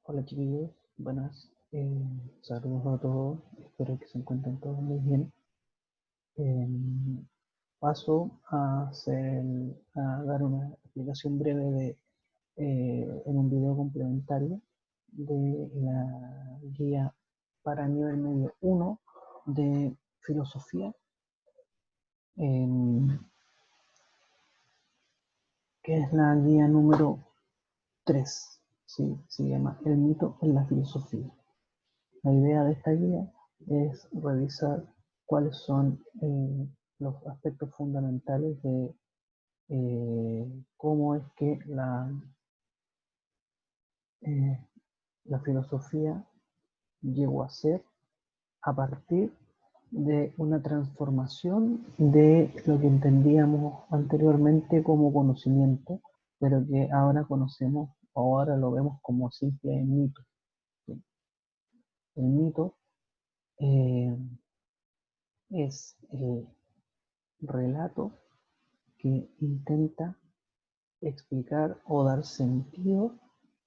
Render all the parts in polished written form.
Hola chiquillos, buenas, saludos a todos, espero que se encuentren todos muy bien. Em, Paso a dar una explicación breve en un video complementario de la guía para nivel medio 1 de filosofía, em, que es la guía número 3, ¿sí? Se llama El mito en la filosofía. La idea de esta guía es revisar cuáles son los aspectos fundamentales de cómo es que eh, la filosofía llegó a ser a partir de una transformación de lo que entendíamos anteriormente como conocimiento, pero que ahora conocemos, ahora lo vemos como simple mito. El mito eh, es el relato que intenta explicar o dar sentido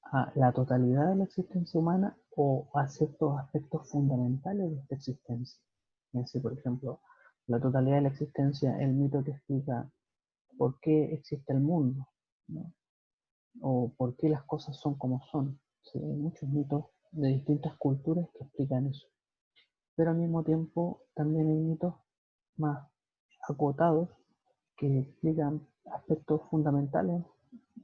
a la totalidad de la existencia humana o a ciertos aspectos fundamentales de esta existencia. Es decir, por ejemplo, la totalidad de la existencia, el mito que explica por qué existe el mundo, ¿no? O por qué las cosas son como son. ¿Sí? Hay muchos mitos de distintas culturas que explican eso. Pero al mismo tiempo también hay mitos más acotados que explican aspectos fundamentales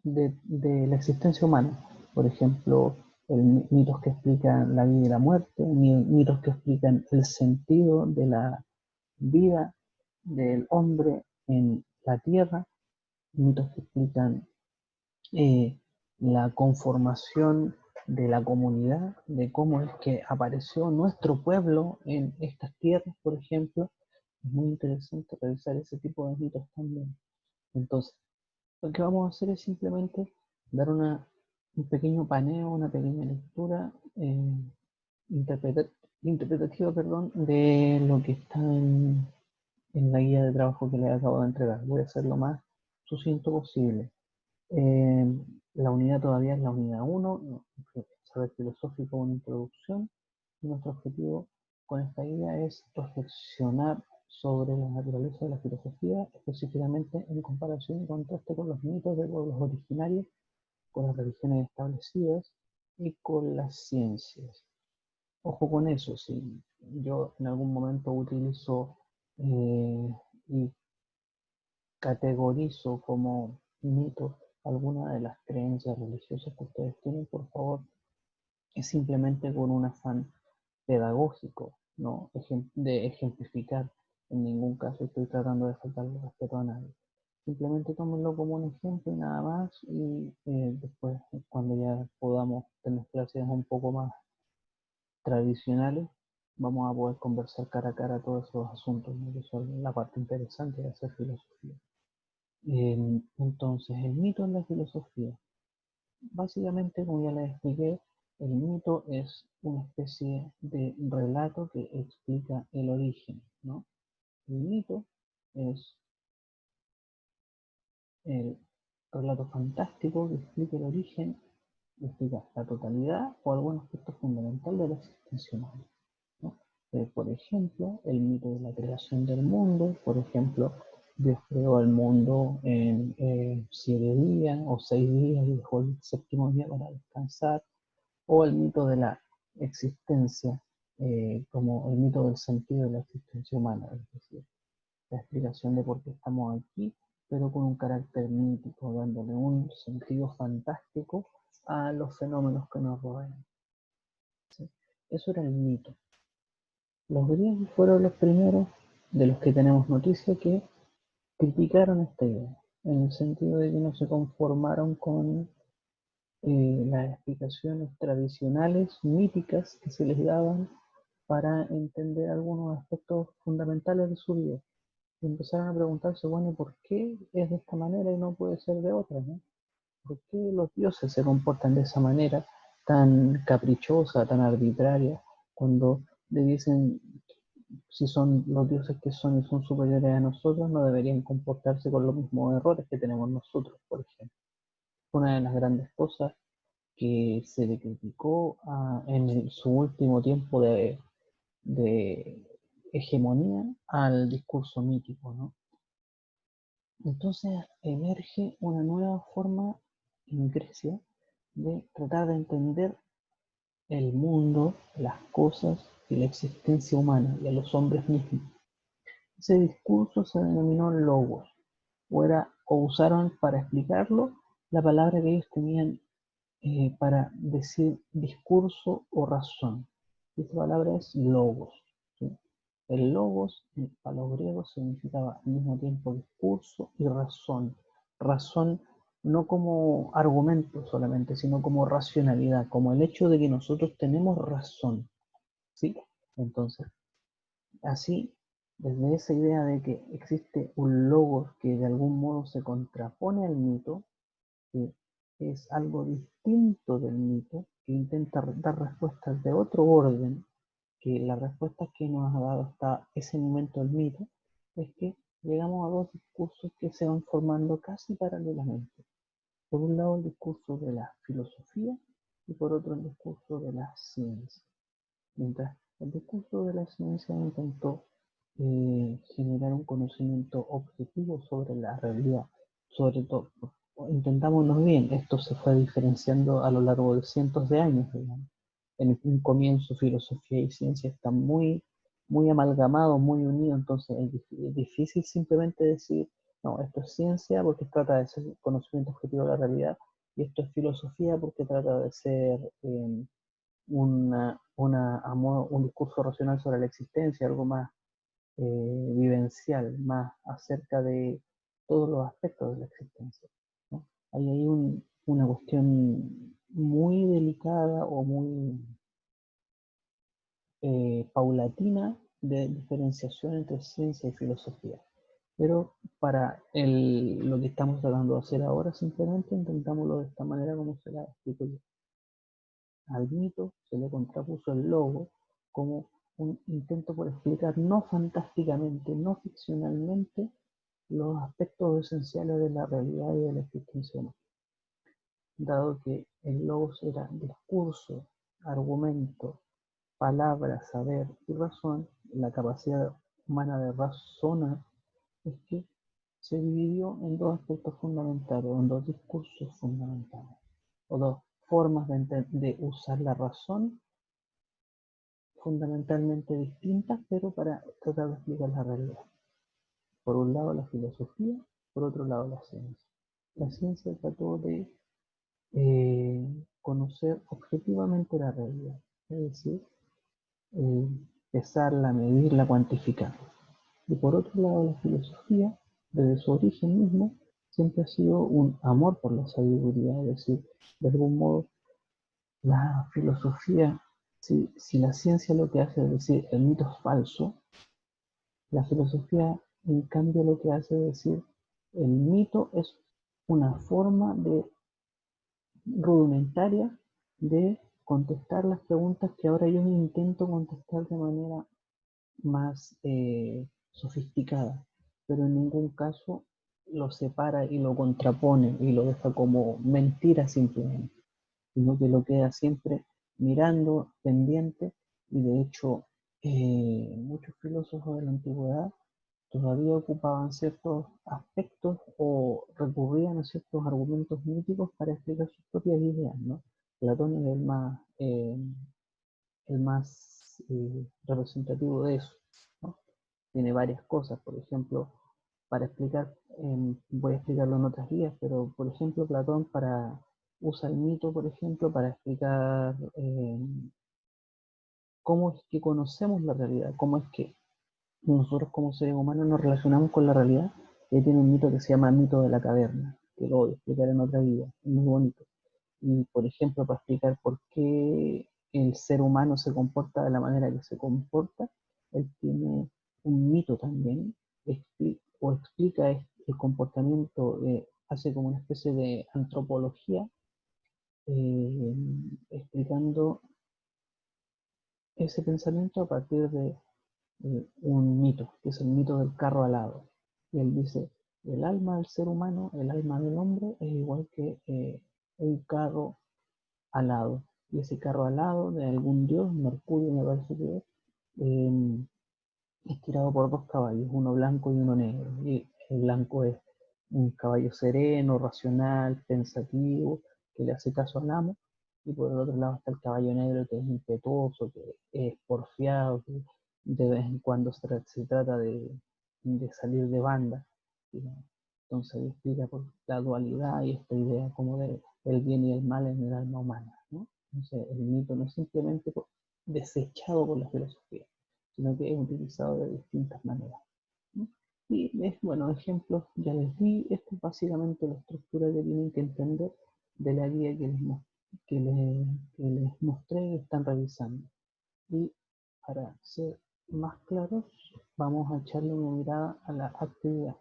de la existencia humana. Por ejemplo, mitos que explican la vida y la muerte, mitos que explican el sentido de la vida del hombre en la tierra, mitos que explican eh, la conformación de la comunidad, de cómo es que apareció nuestro pueblo en estas tierras, por ejemplo. Es muy interesante revisar ese tipo de mitos también. Entonces, lo que vamos a hacer es simplemente dar un pequeño paneo, una pequeña lectura interpreta- interpretativa, perdón, de lo que está en la guía de trabajo que les acabo de entregar. Voy a ser lo más sucinto posible. Eh, la unidad todavía es la unidad 1, ¿no? Saber filosófico, una introducción. Y nuestro objetivo con esta guía es reflexionar sobre la naturaleza de la filosofía, específicamente en comparación y contraste con los mitos de pueblos originarios, con las religiones establecidas y con las ciencias. Ojo con eso, si yo en algún momento utilizo y categorizo como mito alguna de las creencias religiosas que ustedes tienen, por favor, es simplemente con un afán pedagógico, no de ejemplificar. En ningún caso estoy tratando de faltarle respeto a nadie. Simplemente tómenlo como un ejemplo y nada más, y después, cuando ya podamos tener clases un poco más tradicionales, vamos a poder conversar cara a cara todos esos asuntos, ¿no? Que son la parte interesante de hacer filosofía. Entonces, el mito en la filosofía. Básicamente, como ya les expliqué, el mito es una especie de relato que explica el origen, ¿no? El mito es el relato fantástico que explica el origen, que explica la totalidad o algún aspecto fundamental de la existencia humana, ¿no? Por ejemplo, el mito de la creación del mundo. Por ejemplo, Dios creó el mundo en 7 días o 6 días y dejó el séptimo día para descansar. O el mito de la existencia, como el mito del sentido de la existencia humana, es decir, la explicación de por qué estamos aquí, pero con un carácter mítico, dándole un sentido fantástico a los fenómenos que nos rodean. ¿Sí? Eso era el mito. Los griegos fueron los primeros de los que tenemos noticia que criticaron esta idea, en el sentido de que no se conformaron con las explicaciones tradicionales, míticas, que se les daban para entender algunos aspectos fundamentales de su vida. Y empezaron a preguntarse, bueno, ¿por qué es de esta manera y no puede ser de otra, ¿no? ¿Por qué los dioses se comportan de esa manera tan caprichosa, tan arbitraria, cuando debiesen, si son los dioses que son y son superiores a nosotros, no deberían comportarse con los mismos errores que tenemos nosotros, por ejemplo? Una de las grandes cosas que se le criticó en su último tiempo de hegemonía al discurso mítico, ¿no? Entonces emerge una nueva forma en Grecia de tratar de entender el mundo, las cosas y la existencia humana y a los hombres mismos. Ese discurso se denominó logos, o usaron para explicarlo la palabra que ellos tenían para decir discurso o razón. Esta palabra es logos. ¿Sí? El logos, para los griegos, significaba al mismo tiempo discurso y razón. Razón no como argumento solamente, sino como racionalidad, como el hecho de que nosotros tenemos razón. ¿Sí? Entonces, así, desde esa idea de que existe un logos que de algún modo se contrapone al mito, que es algo distinto del mito, que intenta dar respuestas de otro orden, que las respuestas que nos ha dado hasta ese momento el mito, es que llegamos a dos discursos que se van formando casi paralelamente. Por un lado el discurso de la filosofía y por otro el discurso de la ciencia. Mientras el discurso de la ciencia intentó generar un conocimiento objetivo sobre la realidad, sobre todo, entendámonos bien, esto se fue diferenciando a lo largo de cientos de años, digamos. En un comienzo filosofía y ciencia están muy amalgamados, muy unidos, entonces es difícil simplemente decir, no, esto es ciencia porque trata de ser conocimiento objetivo de la realidad, y esto es filosofía porque trata de ser un discurso racional sobre la existencia, algo más vivencial, más acerca de todos los aspectos de la existencia, ¿no? Hay una cuestión muy delicada o muy paulatina de diferenciación entre ciencia y filosofía. Pero para lo que estamos tratando de hacer ahora, simplemente intentámoslo de esta manera como se la explico yo. Al mito se le contrapuso el logo como un intento por explicar no fantásticamente, no ficcionalmente, los aspectos esenciales de la realidad y de la existencia humana. Dado que el logos era discurso, argumento, palabra, saber y razón, la capacidad humana de razonar, es que se dividió en dos aspectos fundamentales, en dos discursos fundamentales, o dos formas de usar la razón fundamentalmente distintas, pero para tratar de explicar la realidad. Por un lado la filosofía, por otro lado la ciencia. La ciencia trató de conocer objetivamente la realidad, es decir, pesarla, medirla, cuantificarla. Y por otro lado la filosofía, desde su origen mismo, siempre ha sido un amor por la sabiduría, es decir, de algún modo la filosofía, si la ciencia lo que hace es decir el mito es falso, la filosofía en cambio lo que hace es decir el mito es una forma rudimentaria de contestar las preguntas que ahora yo intento contestar de manera más sofisticada, pero en ningún caso lo separa y lo contrapone y lo deja como mentira simplemente, sino que lo queda siempre mirando, pendiente, y de hecho muchos filósofos de la antigüedad todavía ocupaban ciertos aspectos o recurrían a ciertos argumentos míticos para explicar sus propias ideas, ¿no? Platón es el más representativo de eso, ¿no? Tiene varias cosas, por ejemplo, para explicar, voy a explicarlo en otras guías, pero por ejemplo Platón usa el mito, por ejemplo, para explicar cómo es que conocemos la realidad, cómo es que nosotros como seres humanos nos relacionamos con la realidad. Y tiene un mito que se llama mito de la caverna, que lo voy a explicar en otra guía, es muy bonito. Y por ejemplo, para explicar por qué el ser humano se comporta de la manera que se comporta, él tiene un mito también, explica el comportamiento, hace como una especie de antropología, eh, explicando ese pensamiento a partir de un mito, que es el mito del carro alado. Y él dice, el alma del ser humano, el alma del hombre, es igual que un carro alado. Y ese carro alado de algún dios, Mercurio me parece que es tirado por dos caballos, uno blanco y uno negro. Y el blanco es un caballo sereno, racional, pensativo, que le hace caso al amo. Y por el otro lado está el caballo negro, que es impetuoso, que es porfiado, que de vez en cuando se trata de salir de banda. ¿No? Entonces explica por la dualidad y esta idea como de el bien y el mal en el alma humana. ¿No? Entonces el mito no es simplemente desechado por la filosofía, sino que es utilizado de distintas maneras. ¿No? Y es, bueno, ejemplos ya les di. Esto es básicamente la estructura que tienen que entender de la guía que les mostré y están revisando. Y para ser más claros, vamos a echarle una mirada a la actividad.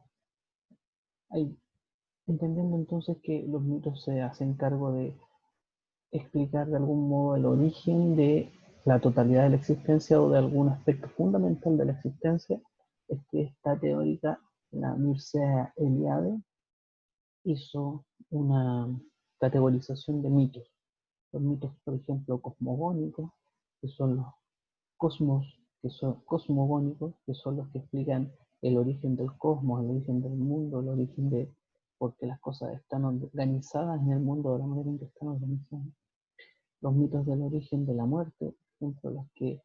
Ahí, entendiendo entonces que los mitos se hacen cargo de explicar de algún modo el origen de la totalidad de la existencia o de algún aspecto fundamental de la existencia, es que esta teórica, la Mircea Eliade, hizo una categorización de mitos. Los mitos, por ejemplo, cosmogónicos, que son los cosmos, que son cosmogónicos, que son los que explican el origen del cosmos, el origen del mundo, el origen de por qué las cosas están organizadas en el mundo de la manera en que están organizadas. Los mitos del origen de la muerte, por ejemplo, los que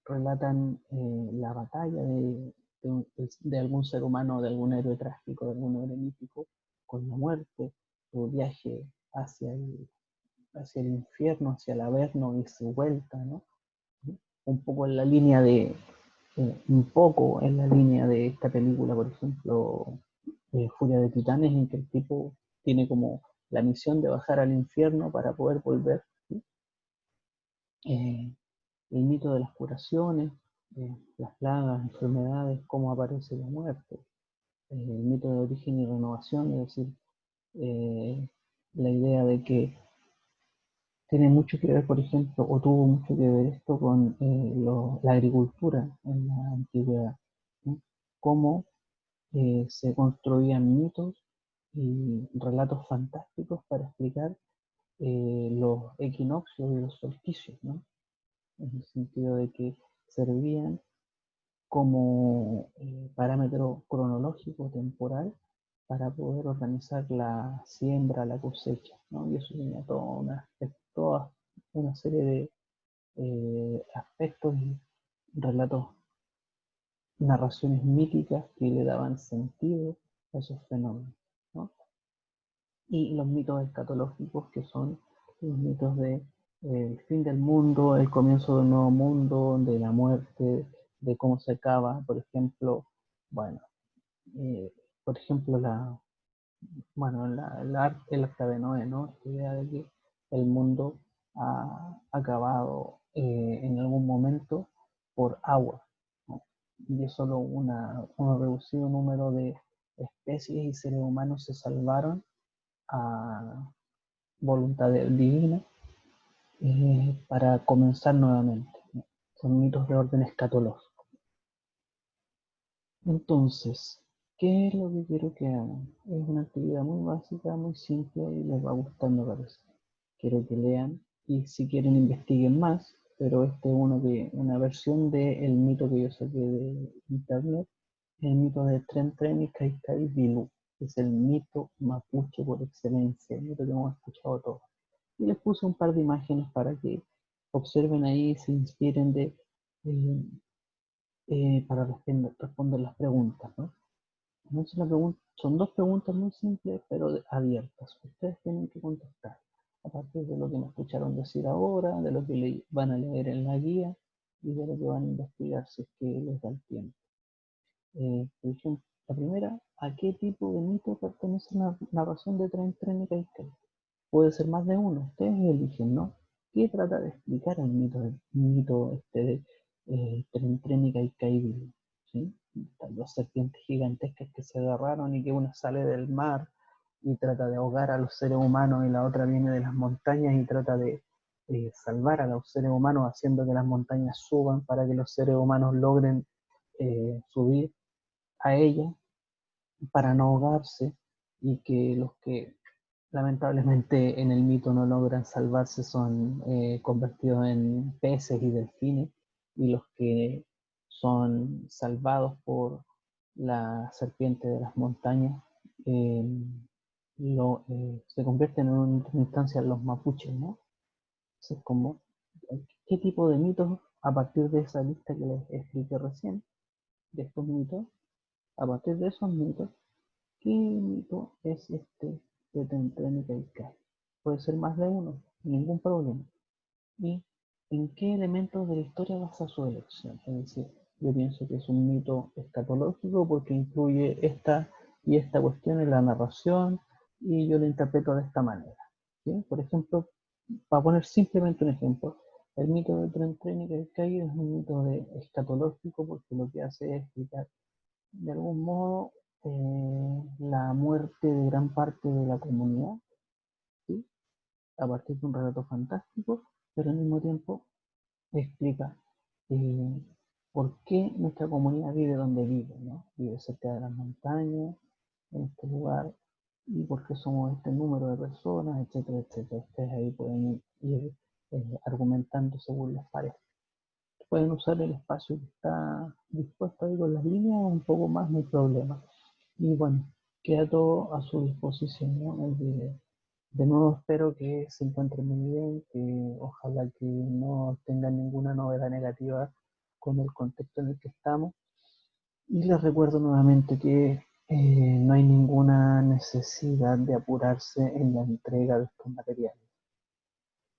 relatan la batalla de algún ser humano, de algún héroe trágico, de algún héroe mítico con la muerte, su viaje hacia el infierno, hacia el averno y su vuelta, ¿no? Un poco en la línea de, esta película, por ejemplo, Furia de Titanes, en que el tipo tiene como la misión de bajar al infierno para poder volver. ¿Sí? El mito de las curaciones, las plagas, enfermedades, cómo aparece la muerte, el mito de origen y renovación, es decir, la idea de que tiene mucho que ver, por ejemplo, o tuvo mucho que ver esto con la agricultura en la antigüedad, ¿no? Cómo se construían mitos y relatos fantásticos para explicar los equinoccios y los solsticios, ¿no? En el sentido de que servían como parámetro cronológico temporal para poder organizar la siembra, la cosecha, ¿no? Y eso tenía toda una serie de aspectos y relatos, narraciones míticas que le daban sentido a esos fenómenos, ¿no? Y los mitos escatológicos, que son los mitos de el fin del mundo, el comienzo de un nuevo mundo, de la muerte, de cómo se acaba, por ejemplo, bueno, eh, por ejemplo, el arca de Noé, ¿no? Esta idea de que el mundo ha acabado en algún momento por agua, ¿no? Y es solo un reducido número de especies y seres humanos se salvaron a voluntad divina para comenzar nuevamente, ¿no? Son mitos de orden escatológico. Entonces, ¿qué es lo que quiero que hagan? Es una actividad muy básica, muy simple y les va a gustar, me parece. Quiero que lean y si quieren investiguen más, pero este es una versión del mito que yo saqué de internet, el mito de Tren Tren y Cai Cai Vilú, que es el mito mapuche por excelencia, el mito que hemos escuchado todos. Y les puse un par de imágenes para que observen ahí y se inspiren eh, para responder las preguntas, ¿no? Entonces son dos preguntas muy simples, pero abiertas. Ustedes tienen que contestar a partir de lo que me escucharon decir ahora, de lo que van a leer en la guía y de lo que van a investigar si es que les da el tiempo. Por ejemplo, la primera, ¿a qué tipo de mito pertenece la narración de Tren Tren y Caical? Puede ser más de uno, ustedes eligen, ¿no? ¿Qué trata de explicar el mito este de Tren Tren y Caical? ¿Sí? Estas dos serpientes gigantescas que se agarraron y que una sale del mar y trata de ahogar a los seres humanos y la otra viene de las montañas y trata de salvar a los seres humanos haciendo que las montañas suban para que los seres humanos logren subir a ella para no ahogarse y que los que lamentablemente en el mito no logran salvarse, son convertidos en peces y delfines, y los que son salvados por la serpiente de las montañas eh, se convierten en última instancia en los mapuches, ¿no? Entonces, como, ¿qué tipo de mitos, a partir de esa lista que les expliqué recién, de estos mitos, a partir de esos mitos, qué mito es este de Tentrénica y Kai? Puede ser más de uno, ningún problema. ¿Y en qué elementos de la historia basa su elección? Es decir, yo pienso que es un mito escatológico porque incluye esta y esta cuestión en la narración y yo lo interpreto de esta manera. ¿Sí? Por ejemplo, para poner simplemente un ejemplo, el mito de Tentrénica y Kai es un mito escatológico porque lo que hace es explicar de algún modo la muerte de gran parte de la comunidad, ¿sí? A partir de un relato fantástico, pero al mismo tiempo explica eh, por qué nuestra comunidad vive donde vive, ¿no? Vive cerca de las montañas, en este lugar, y por qué somos este número de personas, etcétera, etcétera. Ustedes ahí pueden ir argumentando según les parezca. Pueden usar el espacio que está dispuesto ahí con las líneas, un poco más, no hay problema. Y bueno, queda todo a su disposición, ¿no? El video. De nuevo espero que se encuentren muy bien, que ojalá que no tengan ninguna novedad negativa con el contexto en el que estamos. Y les recuerdo nuevamente que no hay ninguna necesidad de apurarse en la entrega de estos materiales.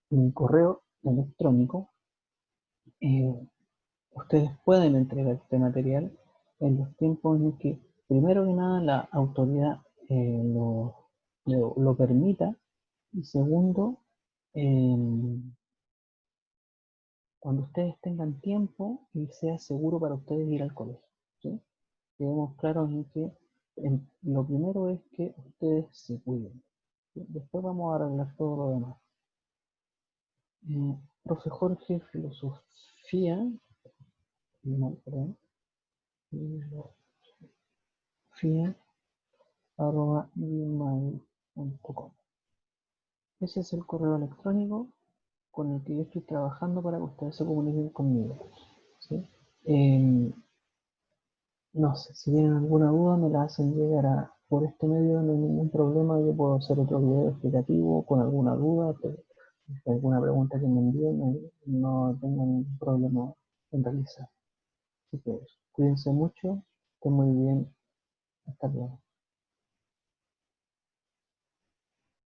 Mi correo electrónico, eh, ustedes pueden entregar este material en los tiempos en que, primero que nada, la autoridad lo permita, y segundo, eh, cuando ustedes tengan tiempo y sea seguro para ustedes ir al colegio. ¿Sí? Quedemos claros en que lo primero es que ustedes se cuiden. ¿Sí? Después vamos a arreglar todo lo demás. Profe Jorge, filosofía, no, perdón, filosofía @gmail.com. Ese es el correo electrónico con el que yo estoy trabajando para que ustedes se comuniquen conmigo. ¿Sí? Eh, no sé, si tienen alguna duda me la hacen llegar por este medio, no hay ningún problema. Yo puedo hacer otro video explicativo con alguna duda, alguna pregunta que me envíen, no tengo ningún problema en realizar. Así que cuídense mucho, estén muy bien, hasta luego.